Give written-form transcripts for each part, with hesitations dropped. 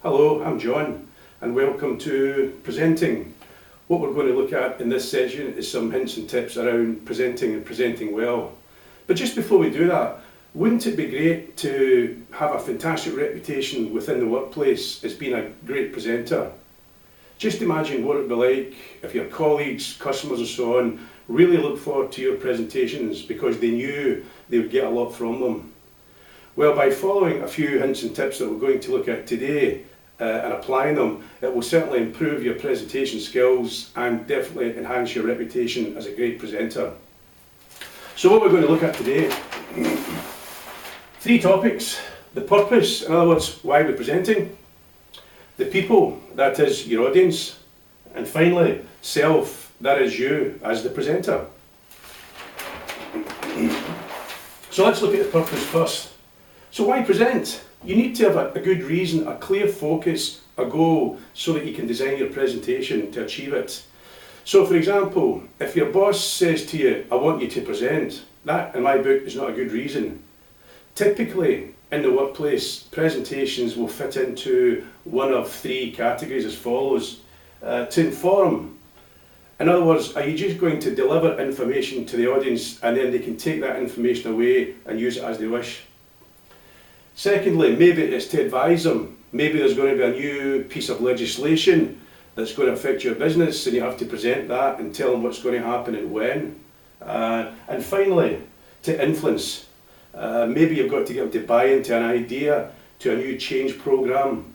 Hello, I'm John and welcome to Presenting. What we're going to look at in this session is some hints and tips around presenting and presenting well. But just before we do that, wouldn't it be great to have a fantastic reputation within the workplace as being a great presenter? Just imagine what it would be like if your colleagues, customers and so on really looked forward to your presentations because they knew they would get a lot from them. Well, by following a few hints and tips that we're going to look at today and applying them, it will certainly improve your presentation skills and definitely enhance your reputation as a great presenter. So what we're going to look at today, 3 topics: the purpose, in other words, why we're presenting; the people, that is your audience; and finally, self, that is you as the presenter. So let's look at the purpose first. So why present? You need to have a good reason, a clear focus, a goal, so that you can design your presentation to achieve it. So for example, if your boss says to you, I want you to present, that in my book is not a good reason. Typically in the workplace, presentations will fit into one of 3 categories as follows. To inform. In other words, are you just going to deliver information to the audience and then they can take that information away and use it as they wish? Secondly, maybe it's to advise them. Maybe there's going to be a new piece of legislation that's going to affect your business and you have to present that and tell them what's going to happen and when. And finally, to influence. Maybe you've got to get them to buy into an idea, to a new change program.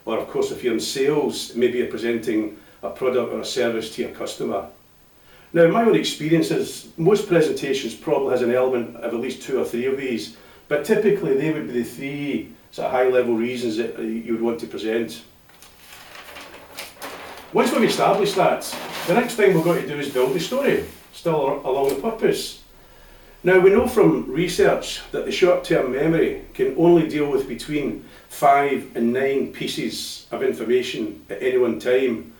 Or of course, if you're in sales, maybe you're presenting a product or a service to your customer. Now, in my own experiences, most presentations probably has an element of at least 2 or 3 of these. But typically they would be the 3 sort of high-level reasons that you would want to present. Once we've established that, the next thing we're going to do is build the story, still along the purpose. Now we know from research that the short-term memory can only deal with between 5 and 9 pieces of information at any one time.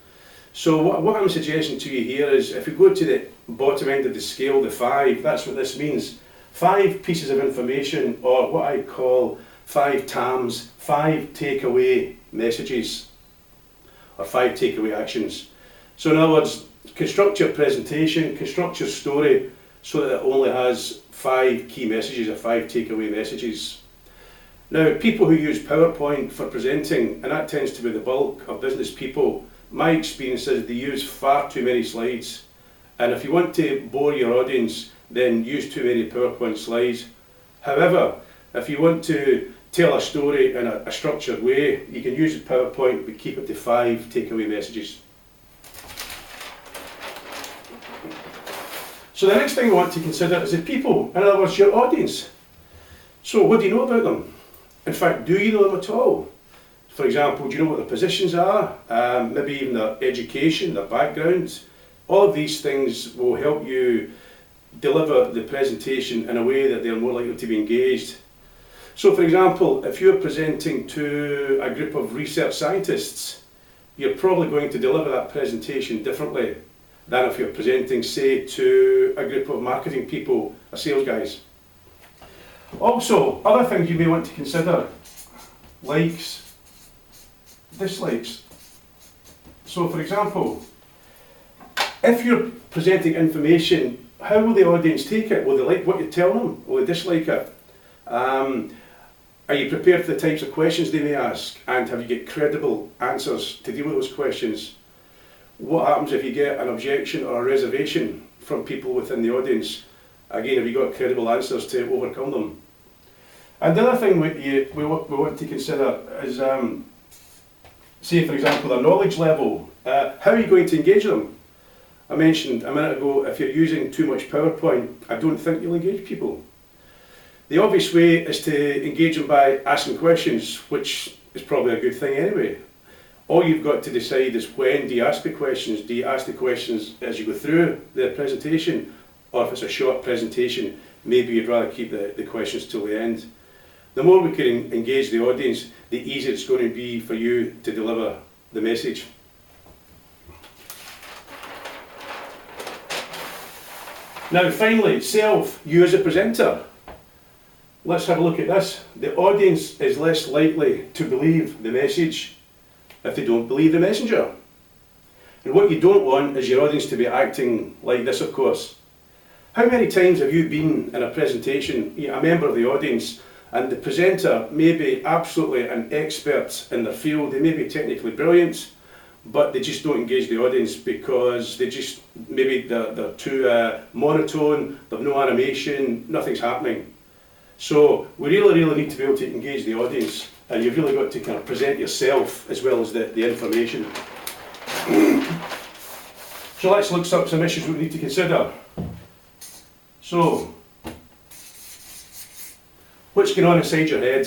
So what I'm suggesting to you here is if we go to the bottom end of the scale, the 5, that's what this means. 5 pieces of information, or what I call 5 TAMs, 5 takeaway messages, or 5 takeaway actions. So in other words, construct your presentation, construct your story so that it only has 5 key messages or 5 takeaway messages. Now, people who use PowerPoint for presenting, and that tends to be the bulk of business people, my experience is they use far too many slides. And if you want to bore your audience, then use too many PowerPoint slides. However, if you want to tell a story in a structured way, you can use PowerPoint but keep it to 5 takeaway messages. So the next thing we want to consider is the people, in other words your audience. So what do you know about them? In fact, do you know them at all? For example, do you know what their positions are? Maybe even their education, their background. All of these things will help you deliver the presentation in a way that they're more likely to be engaged. So for example, if you're presenting to a group of research scientists, you're probably going to deliver that presentation differently than if you're presenting, say, to a group of marketing people or sales guys. Also, other things you may want to consider: likes, dislikes. So for example, if you're presenting information, how will the audience take it? Will they like what you tell them? Will they dislike it? Are you prepared for the types of questions they may ask? And have you got credible answers to deal with those questions? What happens if you get an objection or a reservation from people within the audience? Again, have you got credible answers to overcome them? And the other thing we want to consider is, say for example, their knowledge level. How are you going to engage them? I mentioned a minute ago, if you're using too much PowerPoint, I don't think you'll engage people. The obvious way is to engage them by asking questions, which is probably a good thing anyway. All you've got to decide is when do you ask the questions. Do you ask the questions as you go through the presentation, or if it's a short presentation, maybe you'd rather keep the questions till the end. The more we can engage the audience, the easier it's going to be for you to deliver the message. Now finally, self, you as a presenter. Let's have a look at this. The audience is less likely to believe the message if they don't believe the messenger. And what you don't want is your audience to be acting like this, of course. How many times have you been in a presentation, a member of the audience, and the presenter may be absolutely an expert in their field, they may be technically brilliant, but they just don't engage the audience because maybe they're too monotone, they've no animation, nothing's happening. So we really need to be able to engage the audience, and you've really got to kind of present yourself as well as the information. So let's look at some issues we need to consider. So, what's going on inside your head?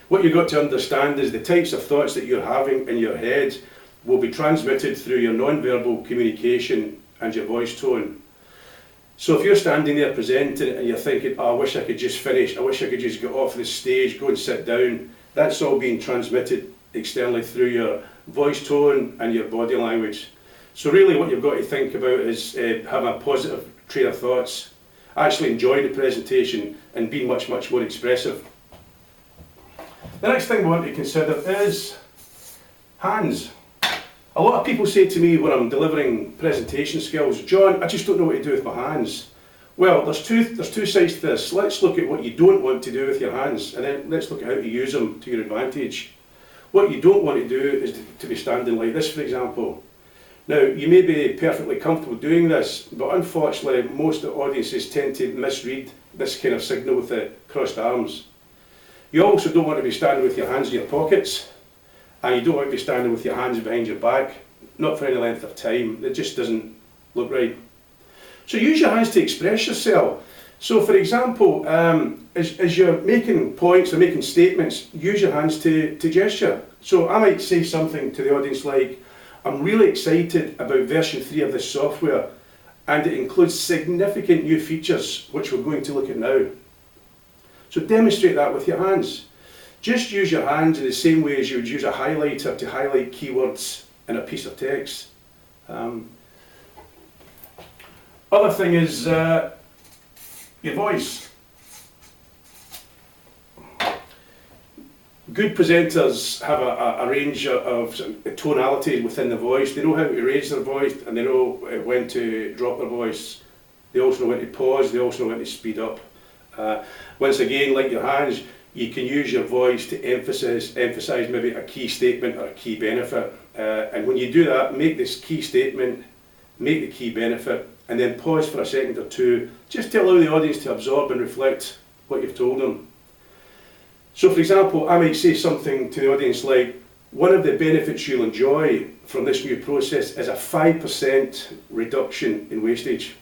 What you've got to understand is the types of thoughts that you're having in your head will be transmitted through your non-verbal communication and your voice tone. So if you're standing there presenting and you're thinking, oh, I wish I could just finish, I wish I could just get off the stage, go and sit down, that's all being transmitted externally through your voice tone and your body language. So really what you've got to think about is having a positive train of thoughts, actually enjoy the presentation and be much more expressive. The next thing we want to consider is hands. A lot of people say to me when I'm delivering presentation skills, John, I just don't know what to do with my hands. Well, there's two sides to this. Let's look at what you don't want to do with your hands, and then let's look at how to use them to your advantage. What you don't want to do is to be standing like this, for example. Now, you may be perfectly comfortable doing this, but unfortunately most audiences tend to misread this kind of signal with the crossed arms. You also don't want to be standing with your hands in your pockets, and you don't want to be standing with your hands behind your back, not for any length of time. It just doesn't look right. So use your hands to express yourself. So for example, as you're making points or making statements, use your hands to gesture. So I might say something to the audience like, I'm really excited about version 3 of this software, and it includes significant new features which we're going to look at now. So demonstrate that with your hands. Just use your hands in the same way as you would use a highlighter to highlight keywords in a piece of text. Other thing is your voice. Good presenters have a range of tonality within the voice. They know how to raise their voice and they know when to drop their voice. They also know when to pause, they also know when to speed up. Once again, like your hands, you can use your voice to emphasize maybe a key statement or a key benefit. And when you do that, make this key statement, make the key benefit, and then pause for a second or two, just to allow the audience to absorb and reflect what you've told them. So for example, I might say something to the audience like, one of the benefits you'll enjoy from this new process is a 5% reduction in wastage.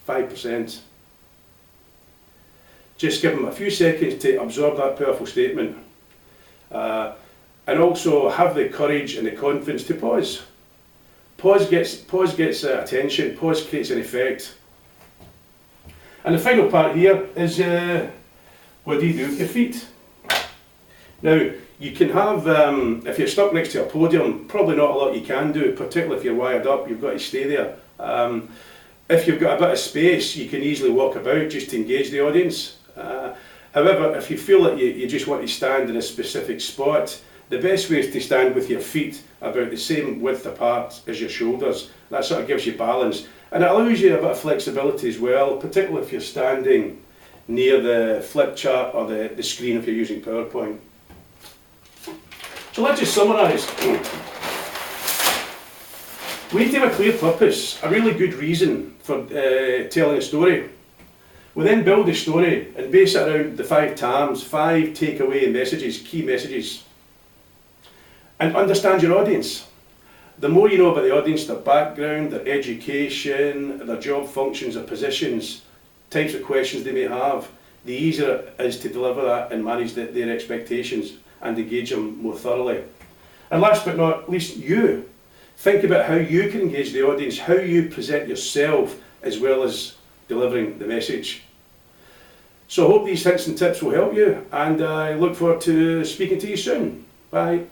5%. Just give them a few seconds to absorb that powerful statement. And also have the courage and the confidence to pause. Pause gets attention, pause creates an effect. And the final part here is what do you do with your feet? Now, you can have, if you're stuck next to a podium, probably not a lot you can do, particularly if you're wired up, you've got to stay there. If you've got a bit of space, you can easily walk about just to engage the audience. However, if you feel that you just want to stand in a specific spot, the best way is to stand with your feet about the same width apart as your shoulders. That sort of gives you balance. And it allows you a bit of flexibility as well, particularly if you're standing near the flip chart or the screen if you're using PowerPoint. So let's just summarise. We need to have a clear purpose, a really good reason for telling a story. We then build the story and base it around the 5 terms, 5 takeaway messages, key messages. And understand your audience. The more you know about the audience, their background, their education, their job functions, their positions, types of questions they may have, the easier it is to deliver that and manage their expectations and engage them more thoroughly. And last but not least, you. Think about how you can engage the audience, how you present yourself as well as delivering the message. So I hope these hints and tips will help you, and I look forward to speaking to you soon. Bye.